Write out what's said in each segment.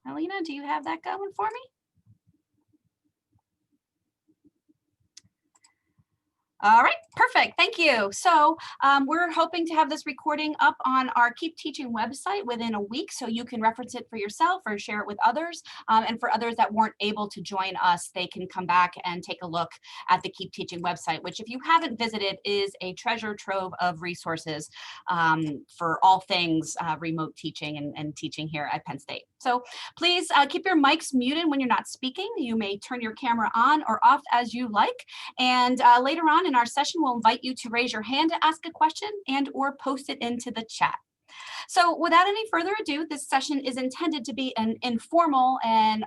Alina, do you have that going for me? All right, perfect. Thank you. So we're hoping to have this recording up on our Keep Teaching website within a week, so you can reference it for yourself or share it with others. And for others that weren't able to join us, they can come back and take a look at the Keep Teaching website, which, if you haven't visited, is a treasure trove of resources for all things remote teaching and teaching here at Penn State. So please keep your mics muted when you're not speaking. You may turn your camera on or off as you like. And later on in our session, we'll invite you to raise your hand to ask a question and or post it into the chat. So without any further ado, this session is intended to be an informal and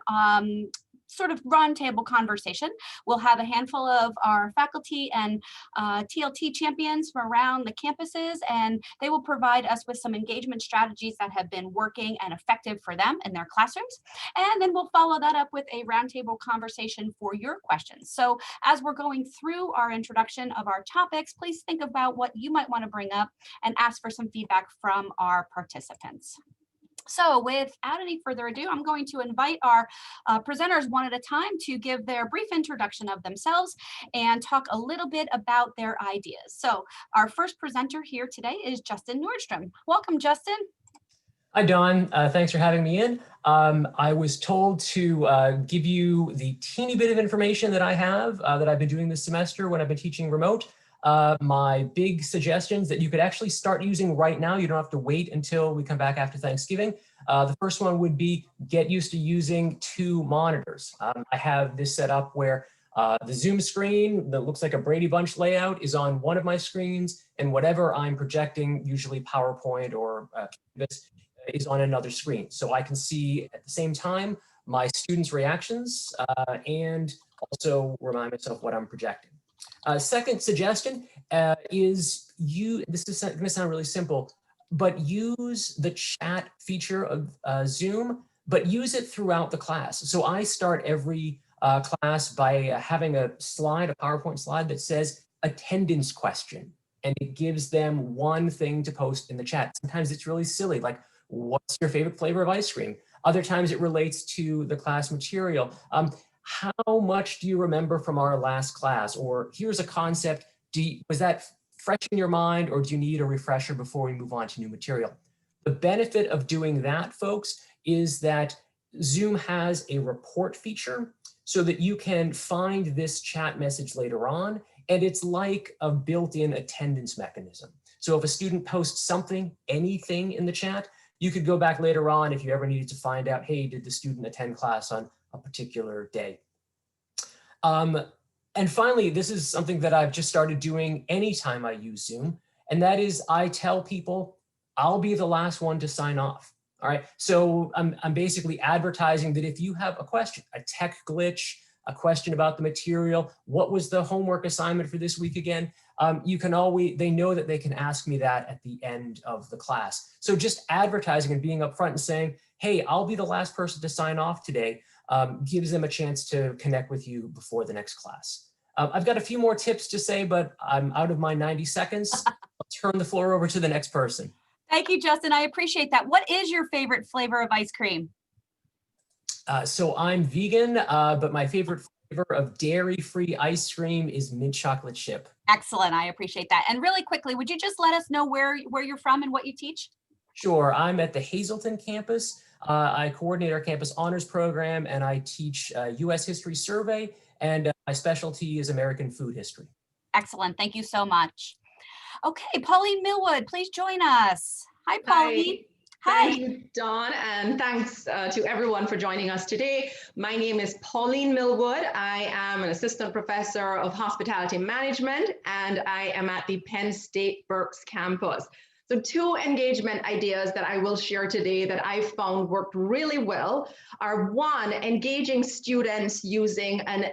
sort of roundtable conversation. We'll have a handful of our faculty and TLT champions from around the campuses, and they will provide us with some engagement strategies that have been working and effective for them in their classrooms. And then we'll follow that up with a roundtable conversation for your questions. So as we're going through our introduction of our topics, please think about what you might want to bring up and ask for some feedback from our participants. So without any further ado, I'm going to invite our presenters one at a time to give their brief introduction of themselves and talk a little bit about their ideas. So our first presenter here today is Justin Nordstrom. Welcome, Justin. Hi, Dawn. Thanks for having me in. I was told to give you the teeny bit of information that I have that I've been doing this semester when I've been teaching remote. My big suggestions that you could actually start using right now. You don't have to wait until we come back after Thanksgiving. The first one would be get used to using 2 monitors. I have this set up where the Zoom screen that looks like a Brady Bunch layout is on one of my screens, and whatever I'm projecting, usually PowerPoint or Canvas, is on another screen. So I can see at the same time my students' reactions and also remind myself what I'm projecting. Second suggestion is this is going to sound really simple, but use the chat feature of Zoom, but use it throughout the class. So I start every class by having a PowerPoint slide that says attendance question, and it gives them one thing to post in the chat. Sometimes it's really silly, like, what's your favorite flavor of ice cream? Other times it relates to the class material. How much do you remember from our last class? Or here's a concept, was that fresh in your mind, or do you need a refresher before we move on to new material? The benefit of doing that, folks, is that Zoom has a report feature so that you can find this chat message later on, and it's like a built-in attendance mechanism. So if a student posts something, anything in the chat, you could go back later on if you ever needed to find out, hey, did the student attend class on a particular day? And finally, this is something that I've just started doing anytime I use Zoom, and that is I tell people I'll be the last one to sign off. All right, so I'm basically advertising that if you have a question, a tech glitch, a question about the material, what was the homework assignment for this week again? You can always, they know that they can ask me that at the end of the class. So just advertising and being upfront and saying, hey, I'll be the last person to sign off today, gives them a chance to connect with you before the next class. I've got a few more tips to say, but I'm out of my 90 seconds. I'll turn the floor over to the next person. Thank you, Justin. I appreciate that. What is your favorite flavor of ice cream? So I'm vegan, but my favorite flavor of dairy-free ice cream is mint chocolate chip. Excellent. I appreciate that. And really quickly, would you just let us know where you're from and what you teach? Sure. I'm at the Hazleton campus. I coordinate our campus honors program, and I teach U.S. History Survey, and my specialty is American food history. Excellent. Thank you so much. Okay, Pauline Millwood, please join us. Hi, Pauline. Hi. Thank you, Dawn, and thanks to everyone for joining us today. My name is Pauline Millwood. I am an assistant professor of hospitality management, and I am at the Penn State Berks campus. So 2 engagement ideas that I will share today that I found worked really well are, 1, engaging students using an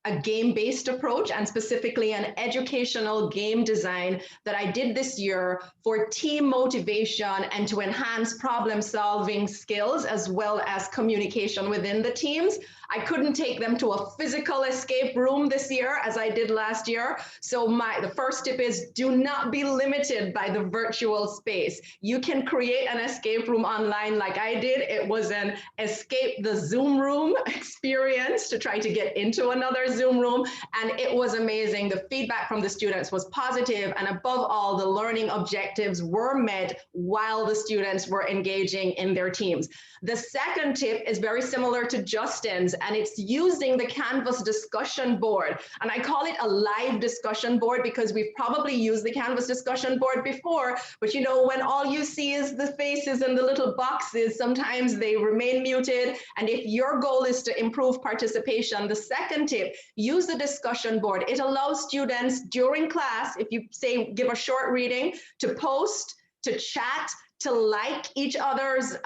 a game-based approach, and specifically an educational game design that I did this year for team motivation and to enhance problem-solving skills as well as communication within the teams. I couldn't take them to a physical escape room this year as I did last year. So the first tip is do not be limited by the virtual space. You can create an escape room online like I did. It was an escape the Zoom room experience to try to get into another Zoom room. And it was amazing. The feedback from the students was positive, and above all, the learning objectives were met while the students were engaging in their teams. The second tip is very similar to Justin's, and it's using the Canvas discussion board. And I call it a live discussion board because we've probably used the Canvas discussion board before, but you know, when all you see is the faces and the little boxes, sometimes they remain muted. And if your goal is to improve participation, the second tip, use the discussion board. It allows students during class, if you say, give a short reading, to post, to chat, to like each other's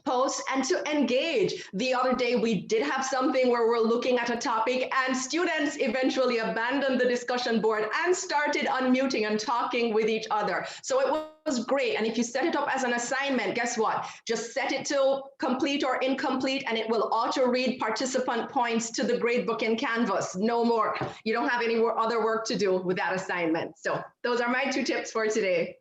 posts and to engage. The other day, we did have something where we're looking at a topic and students eventually abandoned the discussion board and started unmuting and talking with each other. So it was great. And if you set it up as an assignment, guess what? Just set it to complete or incomplete, and it will auto read participant points to the gradebook in Canvas. No more. You don't have any other work to do with that assignment. So those are my 2 tips for today.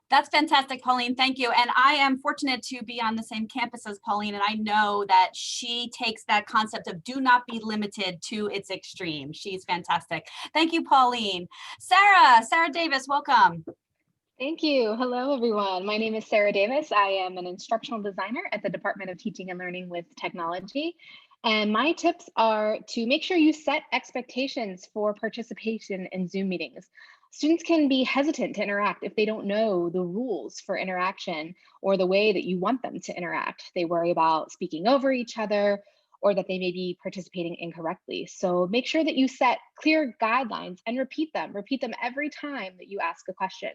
That's fantastic, Pauline. Thank you. And I am fortunate to be on the same campus as Pauline, and I know that she takes that concept of do not be limited to its extreme. She's fantastic. Thank you, Pauline. Sarah Davis, welcome. Thank you. Hello, everyone. My name is Sarah Davis. I am an instructional designer at the Department of Teaching and Learning with Technology. And my tips are to make sure you set expectations for participation in Zoom meetings. Students can be hesitant to interact if they don't know the rules for interaction or the way that you want them to interact. They worry about speaking over each other or that they may be participating incorrectly. So make sure that you set clear guidelines and repeat them every time that you ask a question.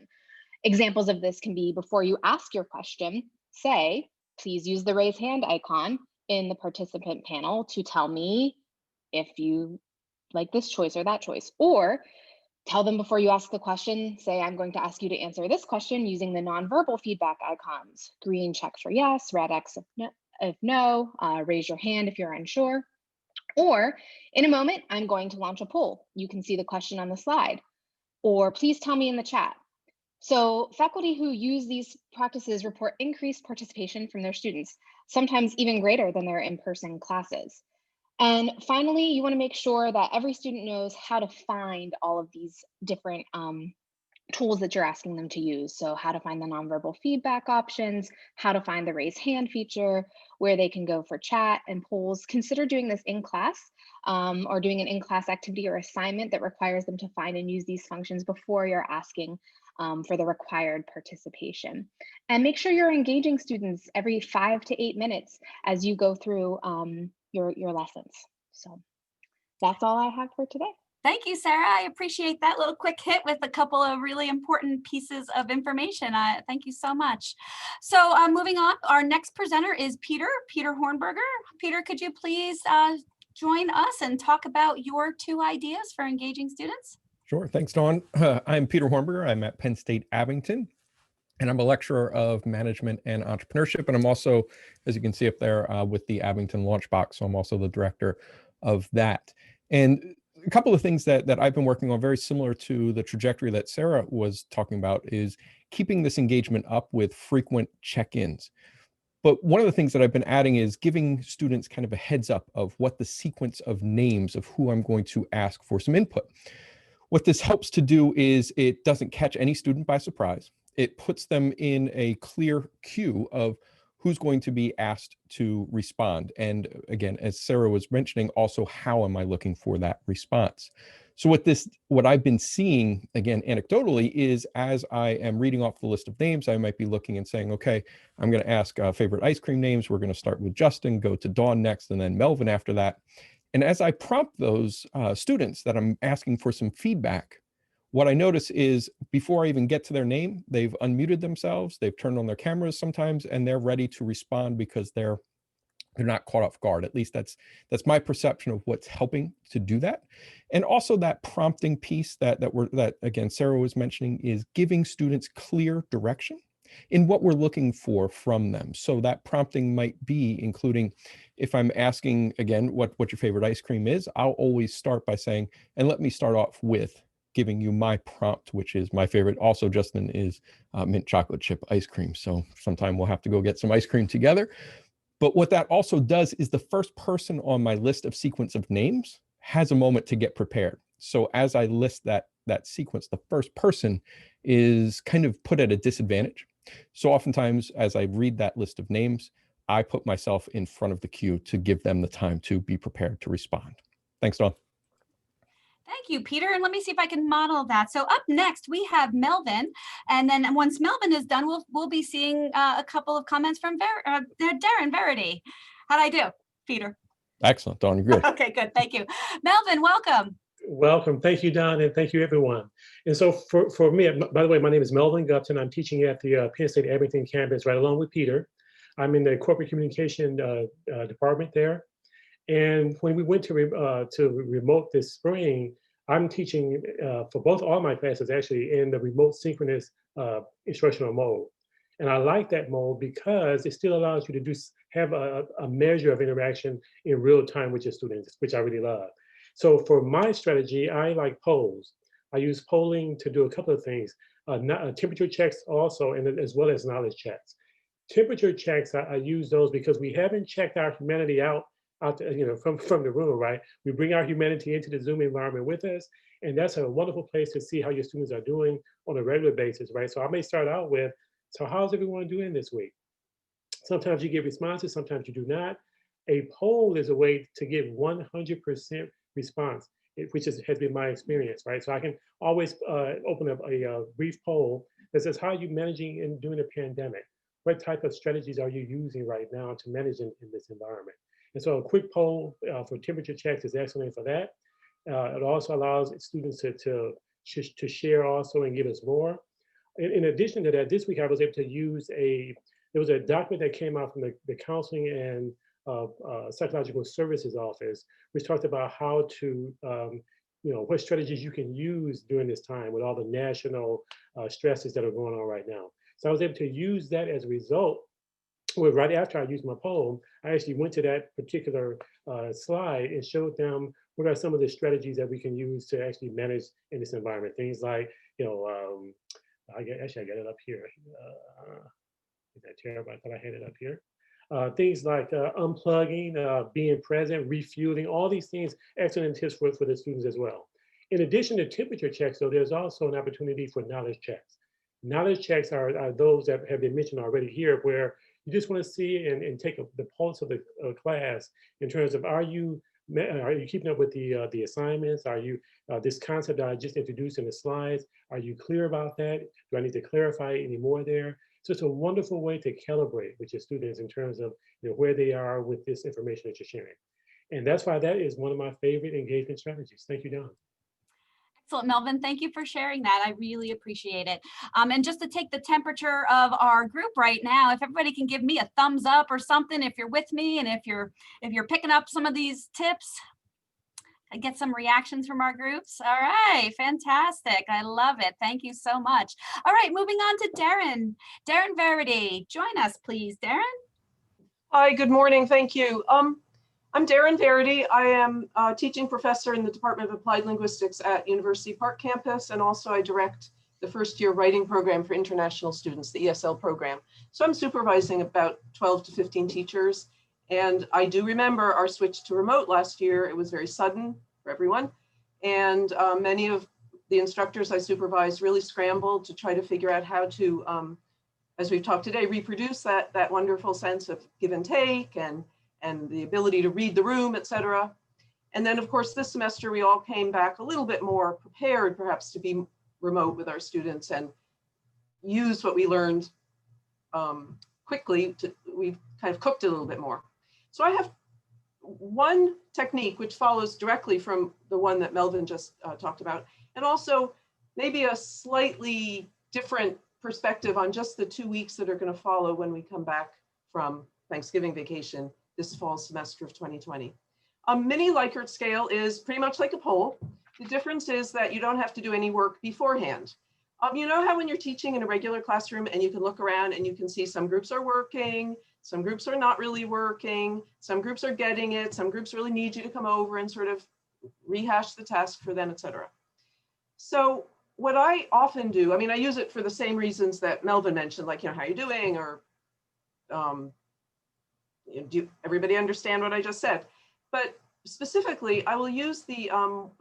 Examples of this can be before you ask your question, say, please use the raise hand icon in the participant panel to tell me if you like this choice or that choice. Or tell them before you ask the question, say, I'm going to ask you to answer this question using the nonverbal feedback icons. Green check for yes, red X if no, raise your hand if you're unsure. Or in a moment, I'm going to launch a poll. You can see the question on the slide. Or please tell me in the chat. So faculty who use these practices report increased participation from their students, sometimes even greater than their in-person classes. And finally, you want to make sure that every student knows how to find all of these different tools that you're asking them to use. So how to find the nonverbal feedback options, how to find the raise hand feature, where they can go for chat and polls. Consider doing this in class or doing an in-class activity or assignment that requires them to find and use these functions before you're asking for the required participation. And make sure you're engaging students every 5 to 8 minutes as you go through your lessons. So that's all I have for today. Thank you, Sarah. I appreciate that little quick hit with a couple of really important pieces of information. Thank you so much. So moving on, our next presenter is Peter Hornberger. Peter, could you please join us and talk about your 2 ideas for engaging students? Sure. Thanks, Dawn. I'm Peter Hornberger. I'm at Penn State Abington, and I'm a lecturer of management and entrepreneurship. And I'm also, as you can see up there, with the Abington Launchbox. So I'm also the director of that. And a couple of things that I've been working on, very similar to the trajectory that Sarah was talking about, is keeping this engagement up with frequent check-ins. But one of the things that I've been adding is giving students kind of a heads up of what the sequence of names of who I'm going to ask for some input. What this helps to do is it doesn't catch any student by surprise. It puts them in a clear queue of who's going to be asked to respond. And again, as Sarah was mentioning, also, how am I looking for that response? So what I've been seeing, again, anecdotally, is as I am reading off the list of names, I might be looking and saying, okay, I'm going to ask favorite ice cream names. We're going to start with Justin, go to Dawn next, and then Melvin after that. And as I prompt those students that I'm asking for some feedback, what I notice is before I even get to their name, they've unmuted themselves, they've turned on their cameras sometimes, and they're ready to respond because they're they're not caught off guard. At least that's my perception of what's helping to do that. And also that prompting piece that again Sarah was mentioning is giving students clear direction in what we're looking for from them. So that prompting might be including, if I'm asking again what your favorite ice cream is, I'll always start by saying, and let me start off with giving you my prompt, which is my favorite. Also, Justin, is mint chocolate chip ice cream. So sometime we'll have to go get some ice cream together. But what that also does is the first person on my list of sequence of names has a moment to get prepared. So as I list that sequence, the first person is kind of put at a disadvantage. So oftentimes, as I read that list of names, I put myself in front of the queue to give them the time to be prepared to respond. Thanks, Dawn. Thank you, Peter. And let me see if I can model that. So up next, we have Melvin. And then once Melvin is done, we'll be seeing a couple of comments from Darren Verity. How'd I do, Peter? Excellent, Dawn, you're good. Okay, good. Thank you. Melvin, welcome. Welcome. Thank you, Don, and thank you, everyone. And so for me, by the way, my name is Melvin Gupton. I'm teaching at the Penn State Abington campus right along with Peter. I'm in the corporate communication department there. And when we went to remote this spring, I'm teaching for all my classes actually in the remote synchronous instructional mode. And I like that mode because it still allows you to have a measure of interaction in real time with your students, which I really love. So for my strategy, I like polls. I use polling to do a couple of things, temperature checks also, and as well as knowledge checks. Temperature checks, I use those because we haven't checked our humanity out from the room, right? We bring our humanity into the Zoom environment with us, and that's a wonderful place to see how your students are doing on a regular basis, right? So I may start out with, so how's everyone doing this week? Sometimes you get responses, sometimes you do not. A poll is a way to get 100% response, which has been my experience, right? So I can always open up a brief poll that says, how are you managing and during the pandemic? What type of strategies are you using right now to manage in this environment? And so a quick poll for temperature checks is excellent for that. It also allows students to share also and give us more. In addition to that, this week I was able to use there was a document that came out from the Counseling and Psychological Services Office, which talked about how to, what strategies you can use during this time with all the national stresses that are going on right now. So I was able to use that as a result. Well, right after I used my poll, I actually went to that particular slide and showed them what are some of the strategies that we can use to actually manage in this environment. Things like, I got it up here. Is that terrible? I thought I had it up here. Things like unplugging, being present, refueling, all these things, excellent tips for the students as well. In addition to temperature checks, though, there's also an opportunity for knowledge checks. Knowledge checks are those that have been mentioned already here, where you just want to see and take the pulse of the class in terms of, are you keeping up with the assignments? Are you this concept that I just introduced in the slides? Are you clear about that? Do I need to clarify any more there? So it's a wonderful way to calibrate with your students in terms of where they are with this information that you're sharing. And that's why that is one of my favorite engagement strategies. Thank you, Don. Excellent, Melvin. Thank you for sharing that. I really appreciate it. And just to take the temperature of our group right now, if everybody can give me a thumbs up or something, if you're with me and if you're picking up some of these tips, I get some reactions from our groups. All right, fantastic. I love it. Thank you so much. All right, moving on to Darren. Darren Verity, join us, please, Darren. Hi, good morning. Thank you. I'm Darren Verity. I am a teaching professor in the Department of Applied Linguistics at University Park campus, and also I direct the first year writing program for international students, the ESL program. So I'm supervising about 12 to 15 teachers. And I do remember our switch to remote last year. It was very sudden for everyone. And many of the instructors I supervised really scrambled to try to figure out how to, as we've talked today, reproduce that wonderful sense of give and take and the ability to read the room, et cetera. And then of course, this semester, we all came back a little bit more prepared perhaps to be remote with our students and use what we learned quickly. We've kind of cooked it a little bit more. So I have one technique which follows directly from the one that Melvin just talked about, and also maybe a slightly different perspective on just the 2 weeks that are going to follow when we come back from Thanksgiving vacation this fall semester of 2020. A mini Likert scale is pretty much like a poll. The difference is that you don't have to do any work beforehand. You know how when you're teaching in a regular classroom and you can look around and you can see some groups are working, some groups are not really working, some groups are getting it, some groups really need you to come over and sort of rehash the task for them, etc. So what I often do, I mean, I use it for the same reasons that Melvin mentioned, like, you know, how are you doing? Or do everybody understand what I just said? But specifically, I will use the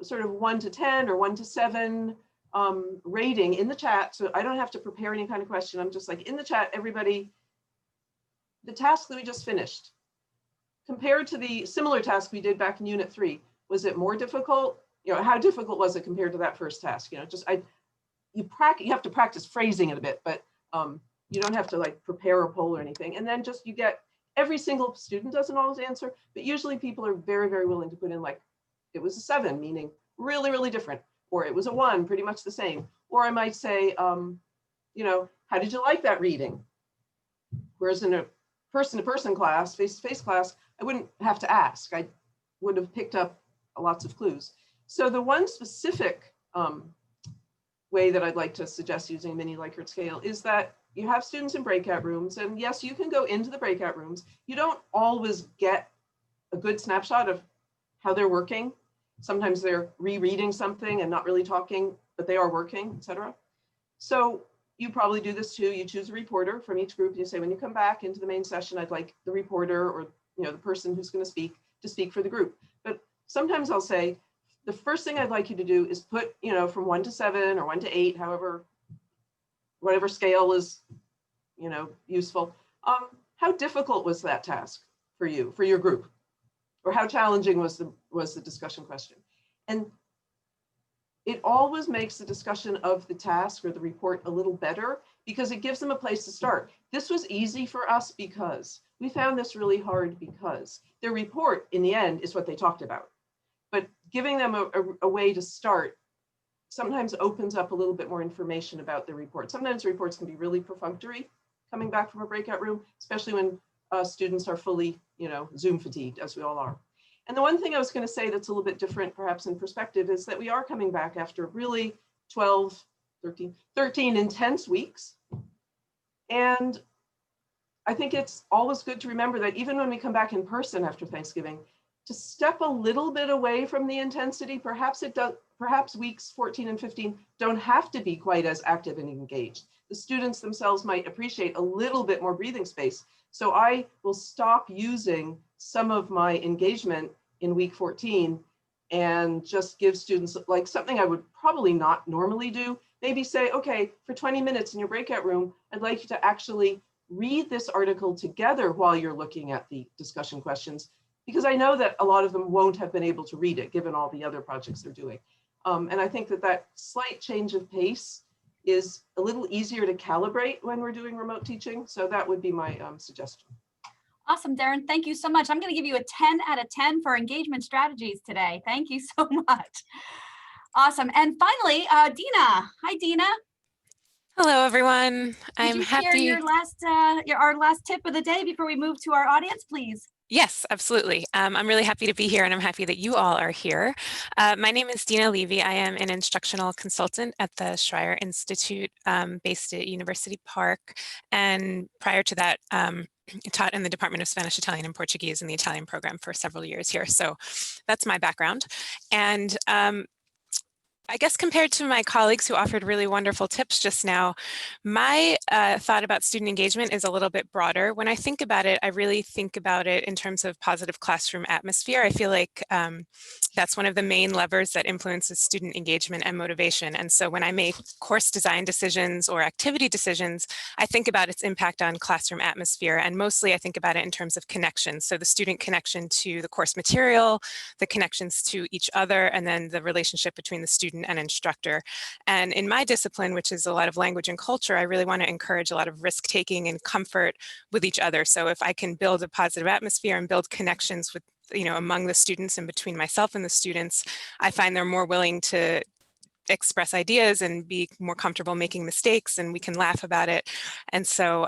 sort of 1 to 10 or 1 to 7 rating in the chat. So I don't have to prepare any kind of question. I'm just like, in the chat, everybody, the task that we just finished, compared to the similar task we did back in Unit 3, was it more difficult? You know, how difficult was it compared to that first task? You know, just you have to practice phrasing it a bit, but you don't have to like prepare a poll or anything. And then just you get, every single student doesn't always answer, but usually people are very, very willing to put in like, it was a 7, meaning really, really different, or it was a 1, pretty much the same. Or I might say, you know, how did you like that reading? Whereas in a person-to-person class, face-to-face class, I wouldn't have to ask. I would have picked up lots of clues. So the one specific way that I'd like to suggest using a mini Likert scale is that you have students in breakout rooms, and yes, you can go into the breakout rooms. You don't always get a good snapshot of how they're working. Sometimes they're rereading something and not really talking, but they are working, etc. So you probably do this too. You choose a reporter from each group. You say, when you come back into the main session, I'd like the reporter, or the person who's going to speak for the group. But sometimes I'll say, the first thing I'd like you to do is put, from 1 to 7 or 1 to 8, however, whatever scale is, useful. How difficult was that task for you, for your group? Or how challenging was the discussion question? And it always makes the discussion of the task or the report a little better, because it gives them a place to start. This was easy for us because we found this really hard because their report in the end is what they talked about. But giving them a way to start sometimes opens up a little bit more information about the report. Sometimes reports can be really perfunctory coming back from a breakout room, especially when students are fully, Zoom fatigued, as we all are. And the one thing I was going to say that's a little bit different, perhaps in perspective, is that we are coming back after really 13 intense weeks. And I think it's always good to remember that even when we come back in person after Thanksgiving, to step a little bit away from the intensity, perhaps weeks 14 and 15 don't have to be quite as active and engaged. The students themselves might appreciate a little bit more breathing space. So I will stop using some of my engagement in week 14 and just give students like something I would probably not normally do. Maybe say, okay, for 20 minutes in your breakout room, I'd like you to actually read this article together while you're looking at the discussion questions, because I know that a lot of them won't have been able to read it given all the other projects they're doing. And I think that slight change of pace is a little easier to calibrate when we're doing remote teaching. So that would be my suggestion. Awesome, Darren. Thank you so much. I'm going to give you a 10 out of 10 for engagement strategies today. Thank you so much. Awesome. And finally, Dina. Hi, Dina. Hello, everyone. I'm happy. Share our last tip of the day before we move to our audience, please. Yes, absolutely. I'm really happy to be here, and I'm happy that you all are here. My name is Dina Levy. I am an instructional consultant at the Schreyer Institute based at University Park. And prior to that, taught in the Department of Spanish, Italian, and Portuguese in the Italian program for several years here. So that's my background. And I guess compared to my colleagues who offered really wonderful tips just now, my thought about student engagement is a little bit broader. When I think about it, I really think about it in terms of positive classroom atmosphere. I feel like that's one of the main levers that influences student engagement and motivation. And so when I make course design decisions or activity decisions, I think about its impact on classroom atmosphere. And mostly I think about it in terms of connections. So the student connection to the course material, the connections to each other, and then the relationship between the student and instructor. And in my discipline, which is a lot of language and culture, I really want to encourage a lot of risk taking and comfort with each other. So if I can build a positive atmosphere and build connections with, among the students and between myself and the students, I find they're more willing to express ideas and be more comfortable making mistakes, and we can laugh about it. And so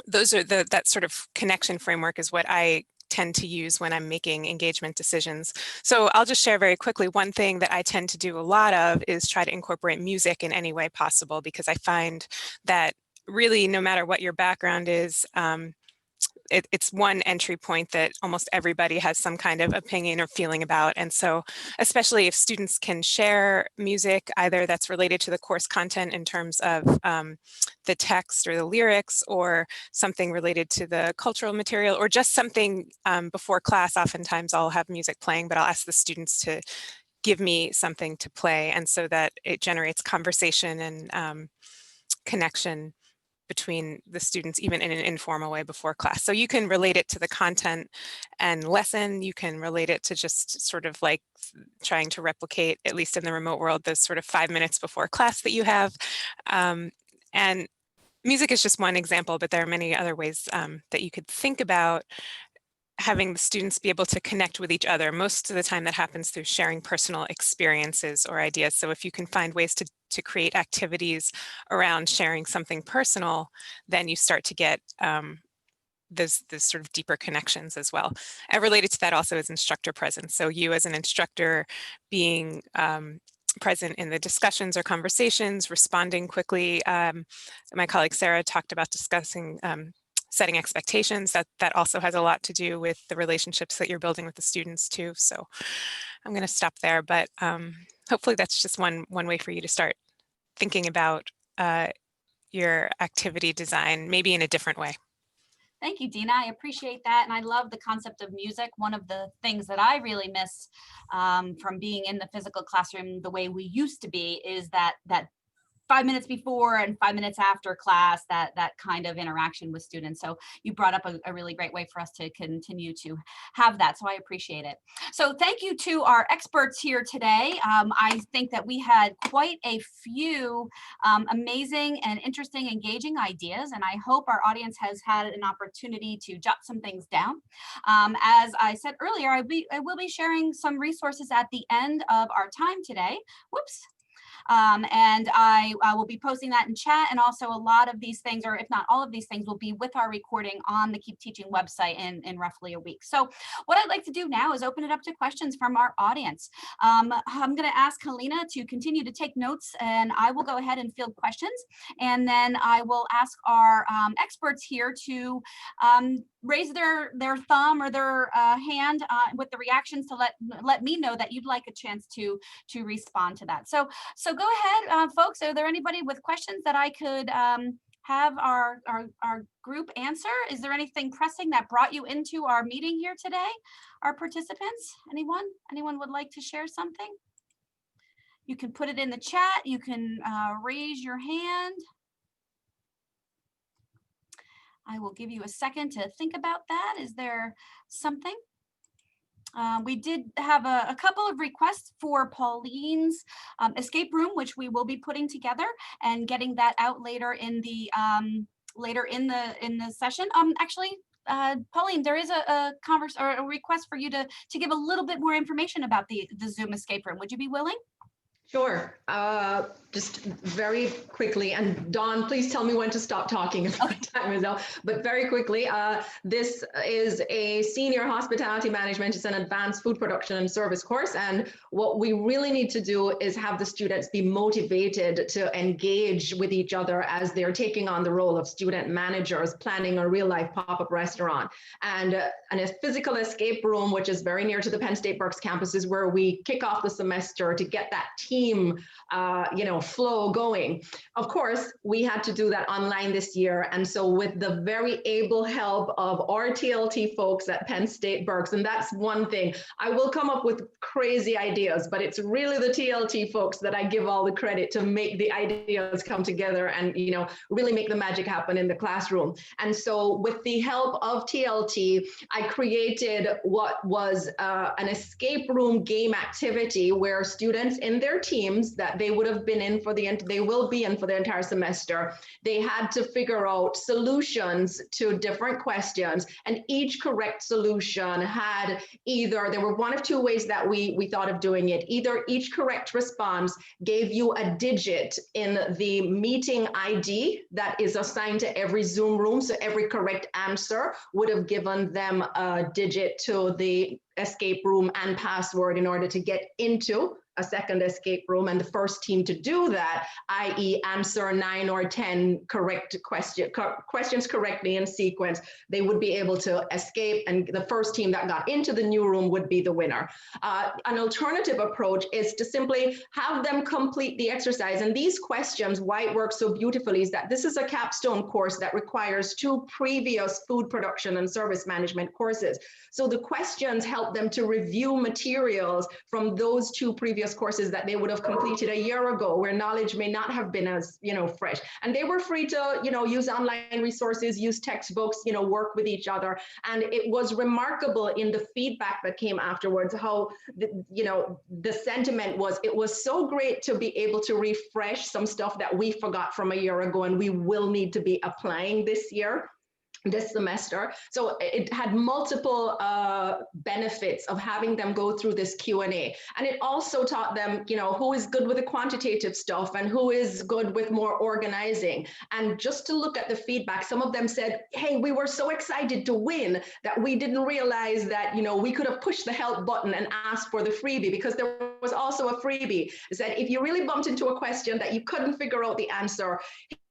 that sort of connection framework is what I tend to use when I'm making engagement decisions. So I'll just share very quickly, one thing that I tend to do a lot of is try to incorporate music in any way possible, because I find that really no matter what your background is, it's one entry point that almost everybody has some kind of opinion or feeling about. And so especially if students can share music, either that's related to the course content in terms of the text or the lyrics, or something related to the cultural material, or just something before class, oftentimes I'll have music playing, but I'll ask the students to give me something to play. And so that it generates conversation and connection between the students, even in an informal way before class. So you can relate it to the content and lesson. You can relate it to just sort of like trying to replicate, at least in the remote world, those sort of 5 minutes before class that you have. And music is just one example, but there are many other ways that you could think about having the students be able to connect with each other. Most of the time that happens through sharing personal experiences or ideas. So if you can find ways to create activities around sharing something personal, then you start to get this sort of deeper connections as well. And related to that also is instructor presence. So you as an instructor being present in the discussions or conversations, responding quickly. My colleague Sarah talked about discussing setting expectations. That also has a lot to do with the relationships that you're building with the students too. So I'm going to stop there, but hopefully that's just one way for you to start thinking about your activity design, maybe in a different way. Thank you, Dina. I appreciate that. And I love the concept of music. One of the things that I really miss from being in the physical classroom the way we used to be is that 5 minutes before and 5 minutes after class, that kind of interaction with students. So you brought up a really great way for us to continue to have that. So I appreciate it. So thank you to our experts here today. I think that we had quite a few amazing and interesting, engaging ideas, and I hope our audience has had an opportunity to jot some things down. As I said earlier, I will be sharing some resources at the end of our time today. Whoops. And I will be posting that in chat, and also a lot of these things, or if not all of these things, will be with our recording on the Keep Teaching website in roughly a week. So what I'd like to do now is open it up to questions from our audience. I'm going to ask Helena to continue to take notes, and I will go ahead and field questions, and then I will ask our experts here to raise their thumb or their hand with the reactions to let me know that you'd like a chance to respond to that. So go ahead, folks. Are there anybody with questions that I could have our group answer? Is there anything pressing that brought you into our meeting here today? Our participants, anyone would like to share something? You can put it in the chat. You can raise your hand. I will give you a second to think about that. Is there something? We did have a couple of requests for Pauline's escape room, which we will be putting together and getting that out later in the session. Actually, Pauline, there is a request for you to give a little bit more information about the Zoom escape room. Would you be willing? Sure. Just very quickly, and Dawn, please tell me when to stop talking if my time is up. But very quickly, this is a senior hospitality management. It's an advanced food production and service course. And what we really need to do is have the students be motivated to engage with each other as they're taking on the role of student managers, planning a real life pop-up restaurant. And a physical escape room, which is very near to the Penn State Berks campus, is where we kick off the semester to get that team flow going. Of course, we had to do that online this year. And so with the very able help of our TLT folks at Penn State Berks, and that's one thing, I will come up with crazy ideas, but it's really the TLT folks that I give all the credit to make the ideas come together and, really make the magic happen in the classroom. And so with the help of TLT, I created what was an escape room game activity where students in their teams that they would have been in for they will be in for the entire semester. They had to figure out solutions to different questions, and each correct solution had there were one of two ways that we thought of doing it. Either each correct response gave you a digit in the meeting ID that is assigned to every Zoom room. So every correct answer would have given them a digit to the escape room and password in order to get into a second escape room. And the first team to do that, i.e. answer 9 or 10 correct questions correctly in sequence, they would be able to escape, and the first team that got into the new room would be the winner. An alternative approach is to simply have them complete the exercise. And these questions, why it works so beautifully is that this is a capstone course that requires 2 previous food production and service management courses. So the questions help them to review materials from those 2 previous courses that they would have completed a year ago, where knowledge may not have been as, fresh. And they were free to, use online resources, use textbooks, work with each other. And it was remarkable in the feedback that came afterwards, how, the sentiment was, it was so great to be able to refresh some stuff that we forgot from a year ago and we will need to be applying this semester. So it had multiple benefits of having them go through this Q&A. And it also taught them, who is good with the quantitative stuff and who is good with more organizing. And just to look at the feedback, some of them said, hey, we were so excited to win that we didn't realize that, we could have pushed the help button and asked for the freebie, because there was also a freebie. It said, if you really bumped into a question that you couldn't figure out the answer,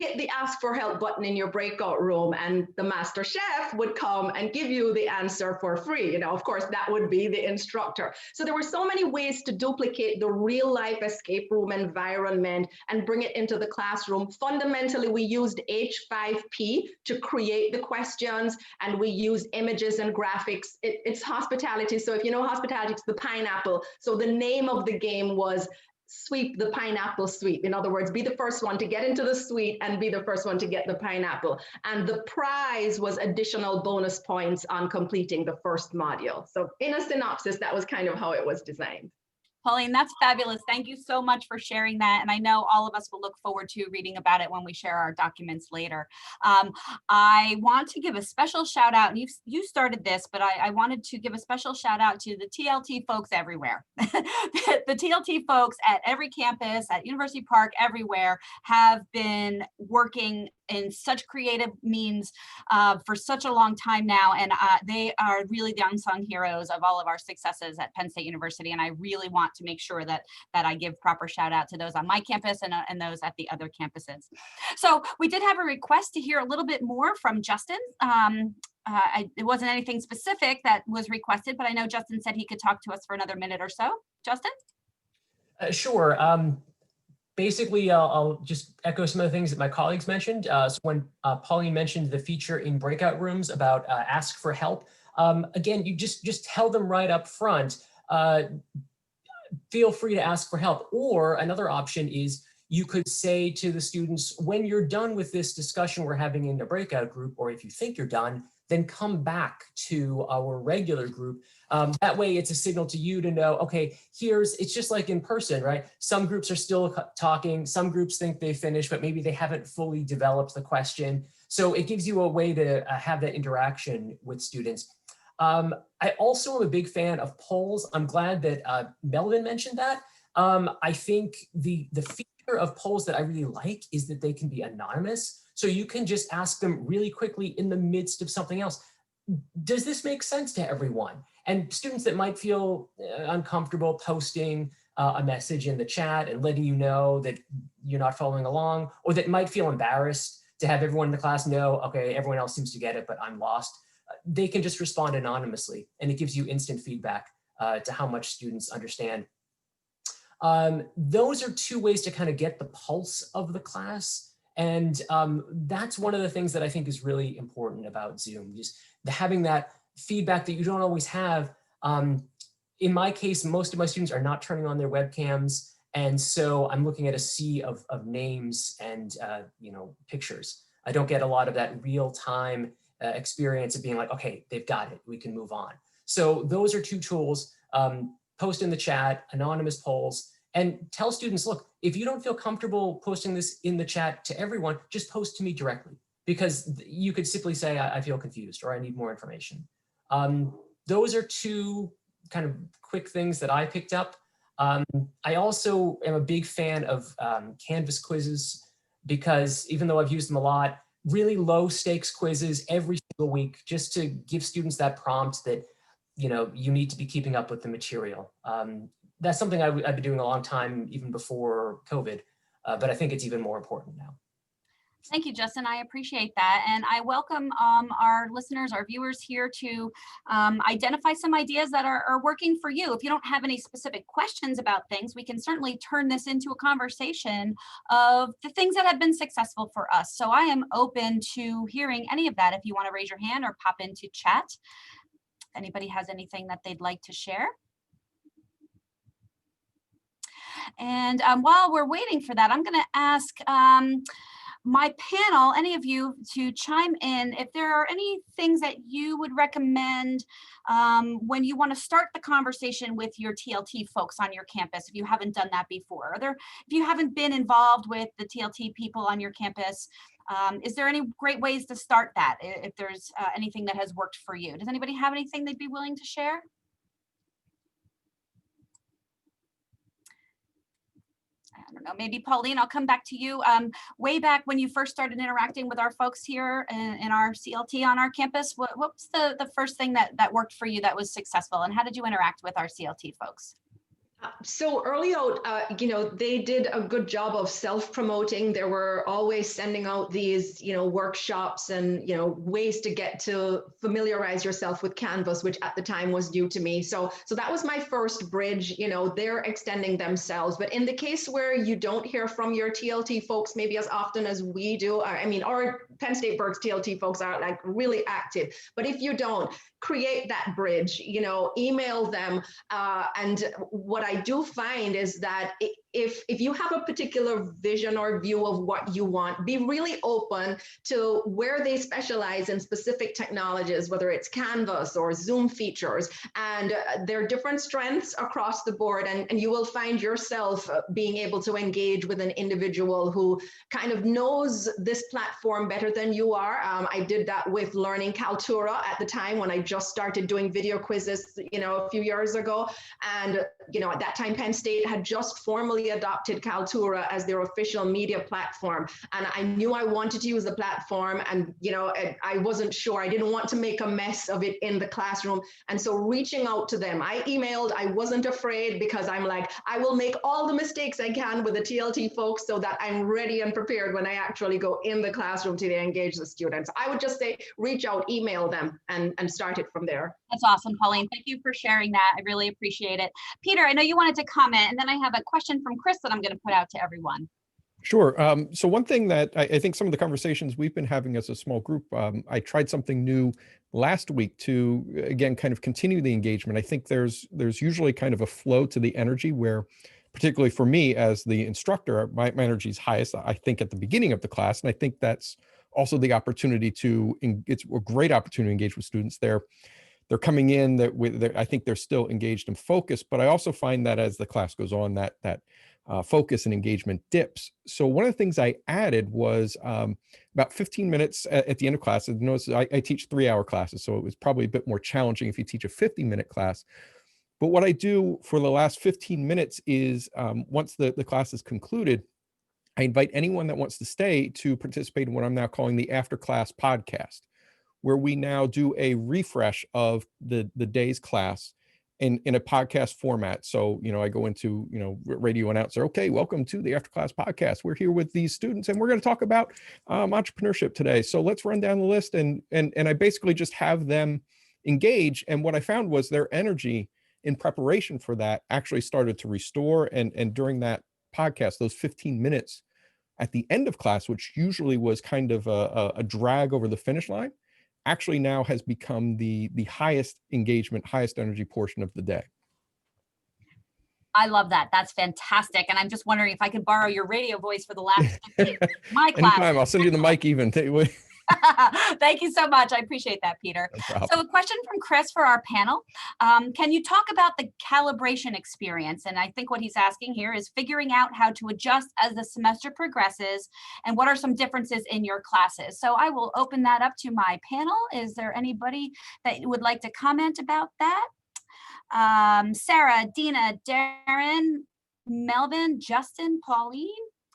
hit the ask for help button in your breakout room, and the master chef would come and give you the answer for free. Of course, that would be the instructor. So there were so many ways to duplicate the real life escape room environment and bring it into the classroom. Fundamentally, we used H5P to create the questions, and we use images and graphics. It's hospitality. So if you know hospitality, it's the pineapple. So the name of the game was Sweep the Pineapple Sweep. In other words, be the first one to get into the suite and be the first one to get the pineapple. And the prize was additional bonus points on completing the first module. So in a synopsis, that was kind of how it was designed. Pauline, that's fabulous. Thank you so much for sharing that. And I know all of us will look forward to reading about it when we share our documents later. I want to give a special shout out, and you started this, but I wanted to give a special shout out to the TLT folks everywhere. The TLT folks at every campus, at University Park, everywhere, have been working in such creative means for such a long time now. And they are really the unsung heroes of all of our successes at Penn State University. And I really want to make sure that I give proper shout out to those on my campus and those at the other campuses. So we did have a request to hear a little bit more from Justin. It wasn't anything specific that was requested, but I know Justin said he could talk to us for another minute or so. Justin? Sure. Basically, I'll just echo some of the things that my colleagues mentioned. So when Pauline mentioned the feature in breakout rooms about ask for help, again, you just tell them right up front, feel free to ask for help. Or another option is you could say to the students, when you're done with this discussion we're having in the breakout group, or if you think you're done, then come back to our regular group. That way it's a signal to you to know, okay, it's just like in person, right? Some groups are still talking, some groups think they finished, but maybe they haven't fully developed the question. So it gives you a way to have that interaction with students. I also am a big fan of polls. I'm glad that Melvin mentioned that. I think the feature of polls that I really like is that they can be anonymous. So you can just ask them really quickly in the midst of something else. Does this make sense to everyone? And students that might feel uncomfortable posting a message in the chat and letting you know that you're not following along, or that might feel embarrassed to have everyone in the class know, okay, everyone else seems to get it, but I'm lost. They can just respond anonymously, and it gives you instant feedback to how much students understand. Those are 2 ways to kind of get the pulse of the class. And that's one of the things that I think is really important about Zoom, just having that feedback that you don't always have. In my case, most of my students are not turning on their webcams. And so I'm looking at a sea of names and pictures. I don't get a lot of that real-time experience of being like, okay, they've got it, we can move on. So those are 2 tools, post in the chat, anonymous polls, and tell students, look, if you don't feel comfortable posting this in the chat to everyone, just post to me directly, because you could simply say, I feel confused or I need more information. Those are two kind of quick things that I picked up. I also am a big fan of Canvas quizzes, because even though I've used them a lot, really low stakes quizzes every single week, just to give students that prompt that, you need to be keeping up with the material. That's something I've been doing a long time, even before COVID, but I think it's even more important now. Thank you, Justin. I appreciate that. And I welcome our listeners, our viewers here to identify some ideas that are working for you. If you don't have any specific questions about things, we can certainly turn this into a conversation of the things that have been successful for us. So I am open to hearing any of that. If you want to raise your hand or pop into chat, if anybody has anything that they'd like to share. And while we're waiting for that, I'm going to ask my panel, any of you, to chime in if there are any things that you would recommend when you want to start the conversation with your TLT folks on your campus, if you haven't done that before. If you haven't been involved with the TLT people on your campus, is there any great ways to start that, if there's anything that has worked for you? Does anybody have anything they'd be willing to share? I don't know, maybe Pauline, I'll come back to you. Way back when you first started interacting with our folks here in our CLT on our campus, what was the first thing that worked for you that was successful, and how did you interact with our CLT folks? So early out, they did a good job of self-promoting. They were always sending out these, workshops and, ways to get to familiarize yourself with Canvas, which at the time was new to me. So that was my first bridge. They're extending themselves. But in the case where you don't hear from your TLT folks maybe as often as we do, our Penn State Berks TLT folks are like really active. But if you don't, create that bridge, email them. And what I do find is that if you have a particular vision or view of what you want, be really open to where they specialize in specific technologies, whether it's Canvas or Zoom features, and there are different strengths across the board. And you will find yourself being able to engage with an individual who kind of knows this platform better than you are. I did that with learning Kaltura at the time when I just started doing video quizzes, a few years ago. And, at that time, Penn State had just formally adopted Kaltura as their official media platform. And I knew I wanted to use the platform, and, I wasn't sure. I didn't want to make a mess of it in the classroom. And so reaching out to them, I emailed, I wasn't afraid, because I'm like, I will make all the mistakes I can with the TLT folks so that I'm ready and prepared when I actually go in the classroom to engage the students. I would just say, reach out, email them, and start it from there. That's awesome, Pauline. Thank you for sharing that. I really appreciate it. Peter, I know you wanted to comment, and then I have a question from Chris that I'm going to put out to everyone. Sure. So one thing that I think some of the conversations we've been having as a small group, I tried something new last week to, again, kind of continue the engagement. I think there's usually kind of a flow to the energy where, particularly for me as the instructor, my energy is highest, I think, at the beginning of the class. And I think that's also the opportunity it's a great opportunity to engage with students. They're coming in I think they're still engaged and focused, but I also find that as the class goes on, that focus and engagement dips. So one of the things I added was about 15 minutes at the end of class. Notice I teach 3-hour classes, so it was probably a bit more challenging if you teach a 50-minute class. But what I do for the last 15 minutes is once the class is concluded, I invite anyone that wants to stay to participate in what I'm now calling the after class podcast, where we now do a refresh of the day's class in a podcast format. So, I go into, radio announcer, okay, welcome to the After Class Podcast. We're here with these students and we're going to talk about entrepreneurship today. So let's run down the list. And I basically just have them engage. And what I found was their energy in preparation for that actually started to restore. And during that podcast, those 15 minutes at the end of class, which usually was kind of a drag over the finish line, actually now has become the highest engagement, highest energy portion of the day. I love that. That's fantastic. And I'm just wondering if I could borrow your radio voice for the last 15 minutes of my class. Anytime, I'll send you the mic even. Thank you so much. I appreciate that, Peter. No problem. So a question from Chris for our panel. Can you talk about the calibration experience? And I think what he's asking here is figuring out how to adjust as the semester progresses and what are some differences in your classes. So I will open that up to my panel. Is there anybody that would like to comment about that? Sarah, Dina, Darren, Melvin, Justin, Pauline,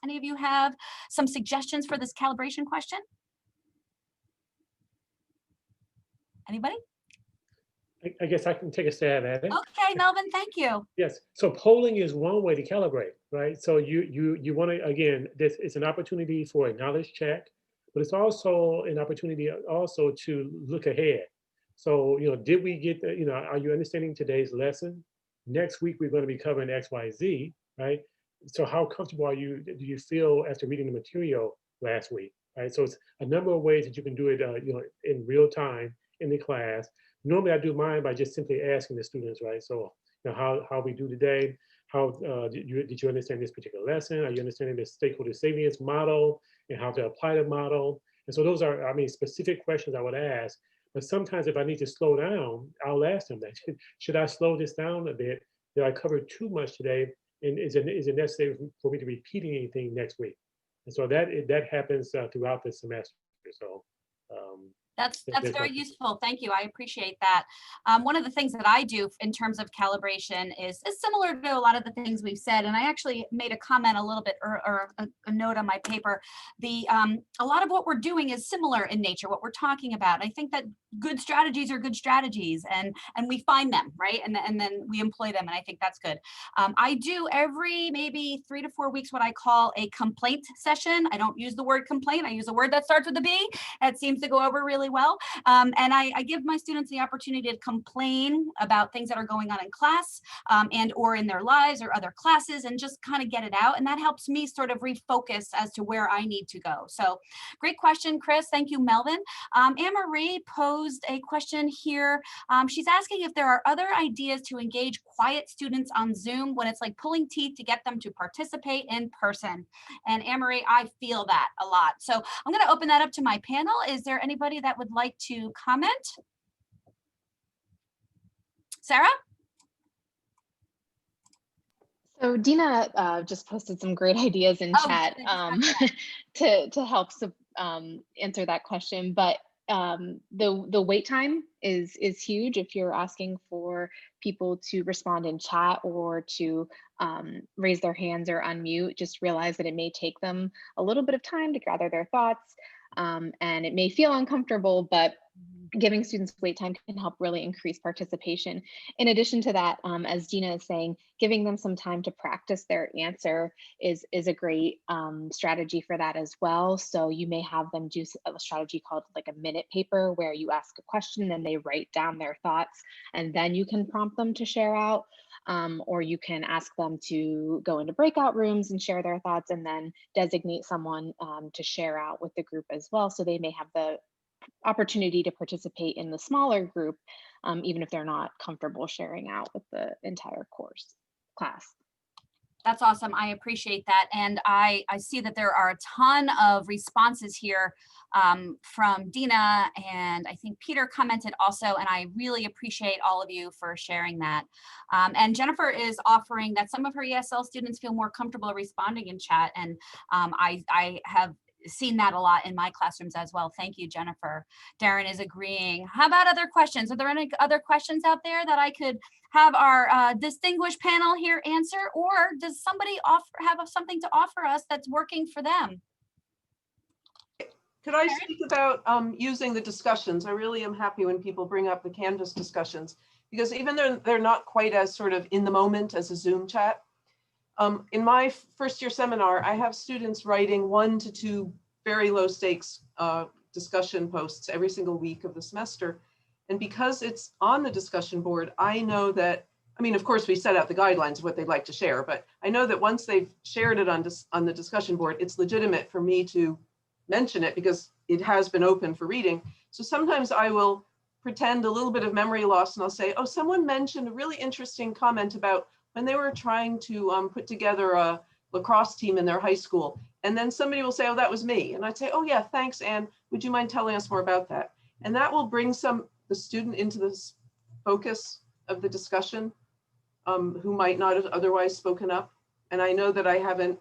any of you have some suggestions for this calibration question? Anybody? I guess I can take a stab at it. Okay, Melvin, thank you. Yes. So polling is one way to calibrate, right? So you want to, again, this is an opportunity for a knowledge check, but it's also an opportunity also to look ahead. So, did we get the, are you understanding today's lesson? Next week, we're going to be covering X, Y, Z, right? So how comfortable do you feel after reading the material last week, right? So it's a number of ways that you can do it, in real time in the class. Normally I do mine by just simply asking the students, right? So, how we do today, how did you understand this particular lesson? Are you understanding the stakeholder salience model and how to apply the model? And so those are, specific questions I would ask. But sometimes if I need to slow down, I'll ask them that. Should I slow this down a bit? Did I cover too much today? And is it necessary for me to repeat anything next week? And so that happens throughout the semester. So That's very useful. Thank you. I appreciate that. One of the things that I do in terms of calibration is similar to a lot of the things we've said. And I actually made a comment a little bit or a note on my paper. A lot of what we're doing is similar in nature, what we're talking about. I think that good strategies are good strategies and we find them, right? And then we employ them. And I think that's good. I do every maybe 3 to 4 weeks what I call a complaint session. I don't use the word complaint. I use a word that starts with a B. It seems to go over really well. And I give my students the opportunity to complain about things that are going on in class and or in their lives or other classes and just kind of get it out. And that helps me sort of refocus as to where I need to go. So great question, Chris. Thank you, Melvin. Anne-Marie posed a question here. She's asking if there are other ideas to engage quiet students on Zoom when it's like pulling teeth to get them to participate in person. And Anne-Marie, I feel that a lot. So I'm going to open that up to my panel. Is there anybody that would like to comment? Sarah? So Dina just posted some great ideas in chat to help answer that question. But the wait time is huge if you're asking for people to respond in chat or to raise their hands or unmute. Just realize that it may take them a little bit of time to gather their thoughts. And it may feel uncomfortable, but giving students wait time can help really increase participation. In addition to that, as Dina is saying, giving them some time to practice their answer is a great strategy for that as well. So you may have them do a strategy called like a minute paper where you ask a question and they write down their thoughts and then you can prompt them to share out. Or you can ask them to go into breakout rooms and share their thoughts and then designate someone to share out with the group as well. So they may have the opportunity to participate in the smaller group, even if they're not comfortable sharing out with the entire class. That's awesome. I appreciate that. And I see that there are a ton of responses here from Dina, and I think Peter commented also, and I really appreciate all of you for sharing that. And Jennifer is offering that some of her ESL students feel more comfortable responding in chat, and I have seen that a lot in my classrooms as well. Thank you, Jennifer. Darren is agreeing. How about other questions? Are there any other questions out there that I could have our distinguished panel here answer, or does somebody have something to offer us that's working for them? Could I speak about using the discussions? I really am happy when people bring up the Canvas discussions, because even though they're not quite as sort of in the moment as a Zoom chat, in my first year seminar, I have students writing 1 to 2 very low stakes discussion posts every single week of the semester. And because it's on the discussion board, I know that, I mean, of course, we set out the guidelines of what they'd like to share, but I know that once they've shared it on the discussion board, it's legitimate for me to mention it because it has been open for reading. So sometimes I will pretend a little bit of memory loss and I'll say, oh, someone mentioned a really interesting comment about when they were trying to put together a lacrosse team in their high school. And then somebody will say, oh, that was me. And I'd say, oh yeah, thanks, Anne. Would you mind telling us more about that? And that will bring the student into this focus of the discussion, who might not have otherwise spoken up. And I know that I haven't,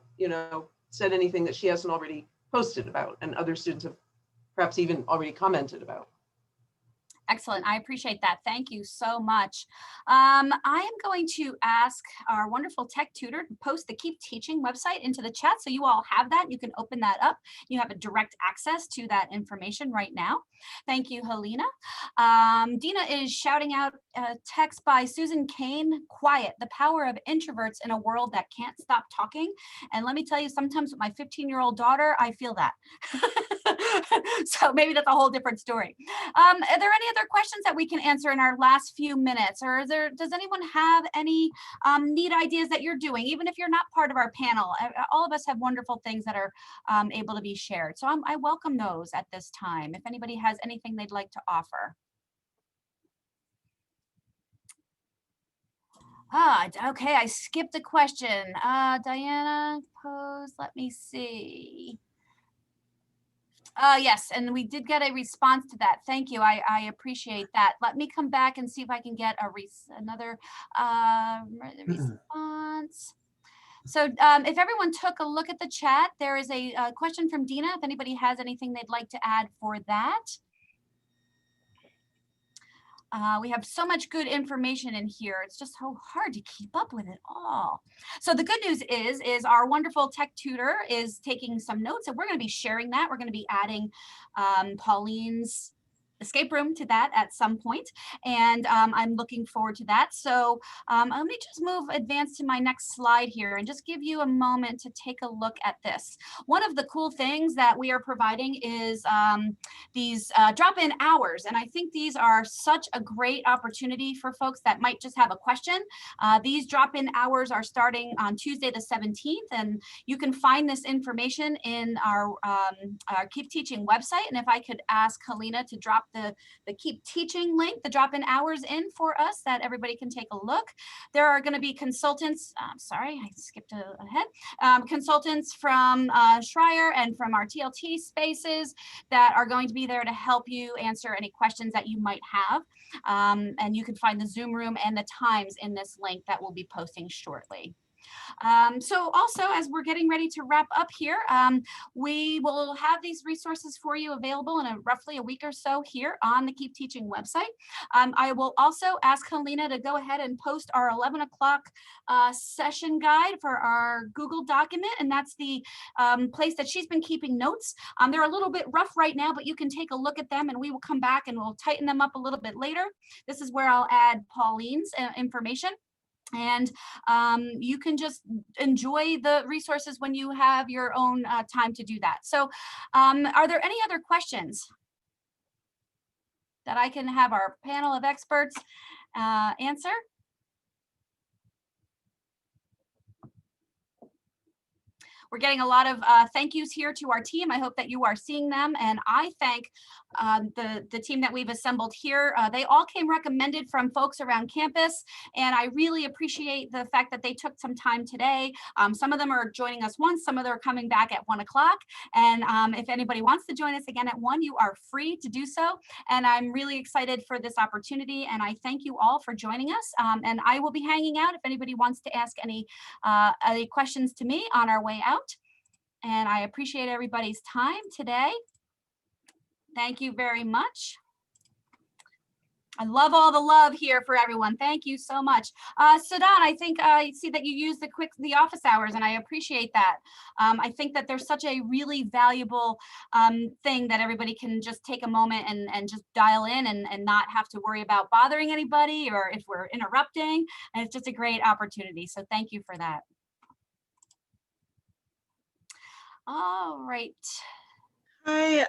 said anything that she hasn't already posted about, and other students have perhaps even already commented about. Excellent. I appreciate that. Thank you so much. I am going to ask our wonderful tech tutor to post the Keep Teaching website into the chat, so you all have that. You can open that up. You have a direct access to that information right now. Thank you, Helena. Dina is shouting out a text by Susan Kane, Quiet, the Power of Introverts in a World That Can't Stop Talking. And let me tell you, sometimes with my 15-year-old daughter, I feel that. So maybe that's a whole different story. Are there any other questions that we can answer in our last few minutes? Or does anyone have any neat ideas that you're doing, even if you're not part of our panel? All of us have wonderful things that are able to be shared. So I welcome those at this time, if anybody has anything they'd like to offer. Okay, I skipped a question. Diana posed, let me see. Yes, and we did get a response to that. Thank you. I appreciate that. Let me come back and see if I can get another response. So if everyone took a look at the chat, there is a question from Dina, if anybody has anything they'd like to add for that. We have so much good information in here. It's just so hard to keep up with it all. So the good news is our wonderful tech tutor is taking some notes, and we're going to be sharing that. We're going to be adding Pauline's escape room to that at some point, and I'm looking forward to that. So let me just advance to my next slide here and just give you a moment to take a look at this. One of the cool things that we are providing is these drop-in hours, and I think these are such a great opportunity for folks that might just have a question. These drop-in hours are starting on Tuesday the 17th, and you can find this information in our Keep Teaching website. And if I could ask Helena to drop the Keep Teaching link, the drop-in hours in for us, that everybody can take a look. There are going to be consultants, sorry, I skipped ahead, consultants from Schreyer and from our TLT spaces that are going to be there to help you answer any questions that you might have. And you can find the Zoom room and the times in this link that we'll be posting shortly. So also, as we're getting ready to wrap up here, we will have these resources for you available in roughly a week or so here on the Keep Teaching website. I will also ask Helena to go ahead and post our 11 o'clock session guide for our Google document, and that's the place that she's been keeping notes. They're a little bit rough right now, but you can take a look at them and we will come back and we'll tighten them up a little bit later. This is where I'll add Pauline's information. And you can just enjoy the resources when you have your own time to do that. So are there any other questions that I can have our panel of experts answer? We're getting a lot of thank yous here to our team. I hope that you are seeing them. And I thank the team that we've assembled here. They all came recommended from folks around campus. And I really appreciate the fact that they took some time today. Some of them are joining us once, some of them are coming back at 1 o'clock. And if anybody wants to join us again at 1, you are free to do so. And I'm really excited for this opportunity. And I thank you all for joining us. And I will be hanging out if anybody wants to ask any questions to me on our way out. And I appreciate everybody's time today. Thank you very much. I love all the love here for everyone. Thank you so much. Sudan, I think I see that you use the office hours, and I appreciate that. I think that there's such a really valuable thing that everybody can just take a moment and just dial in and not have to worry about bothering anybody or if we're interrupting. And it's just a great opportunity. So thank you for that. All right. Hi,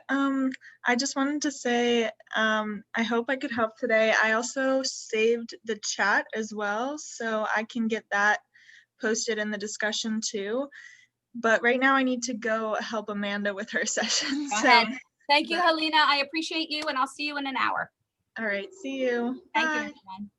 I just wanted to say, I hope I could help today. I also saved the chat as well, so I can get that posted in the discussion too. But right now I need to go help Amanda with her session. Go ahead. Thank you, Helena. I appreciate you, and I'll see you in an hour. All right, see you. Thank Bye. you, everyone.